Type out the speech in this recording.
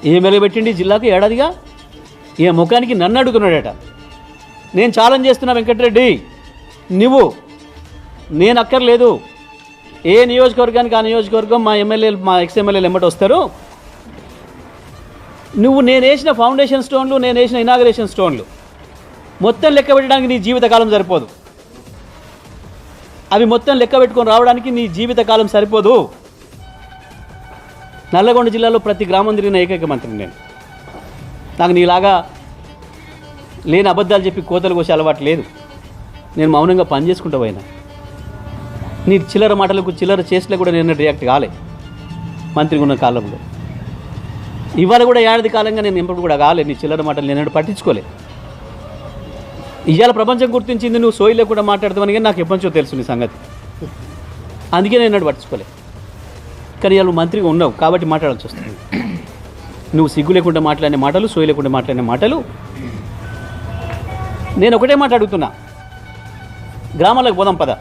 ఏం వెలగబెట్టిండి జిల్లాకు ఏడాదిగా? ఏ ముఖానికి నన్ను అడుగుతున్నాడట. నేను ఛాలెంజ్ చేస్తున్నా వెంకటరెడ్డి, నువ్వు నేను అక్కర్లేదు, ఏ నియోజకవర్గానికి ఆ నియోజకవర్గం మా ఎమ్మెల్యేలు మా ఎక్స్ఎమ్మెల్యేలు ఎమ్మటి వస్తారు. నువ్వు నేను వేసిన ఫౌండేషన్ స్టోన్లు, నేను వేసిన ఇనాగరేషన్ స్టోన్లు మొత్తం లెక్క పెట్టడానికి నీ జీవితకాలం సరిపోదు. అవి మొత్తం లెక్క పెట్టుకొని రావడానికి నీ జీవితకాలం సరిపోదు. నల్లగొండ జిల్లాలో ప్రతి గ్రామం తిరిగిన ఏకైక మంత్రిని నేను. నాకు నీలాగా లేని అబద్ధాలు చెప్పి కోతలు కోసే అలవాటు లేదు. నేను మౌనంగా పని చేసుకుంటూ పోయినా. నీ చిల్లర మాటలకు చిల్లర చేసినా కూడా నేను రియాక్ట్ కాలే మంత్రిగా ఉన్న కాలంలో. ఇవాళ కూడా ఏడాది కాలంగా నేను ఎప్పుడు కూడా కాలే. నీ చిల్లర మాటలు నేను పట్టించుకోలే. ఇవాళ ప్రపంచం గుర్తించింది నువ్వు సోయి లేకుండా మాట్లాడతామని, కానీ నాకు ఎప్పటించో తెలుసు నీ సంగతి. అందుకే నేను ఎన్నడూ పట్టించుకోలే. కానీ ఇవాళ మంత్రిగా ఉన్నావు కాబట్టి మాట్లాడాల్సి వస్తుంది. నువ్వు సిగ్గు లేకుండా మాట్లాడిన మాటలు, సోయి లేకుండా మాట్లాడిన మాటలు. నేను ఒకటే మాట అడుగుతున్నా, గ్రామాలకు పోదాం పద.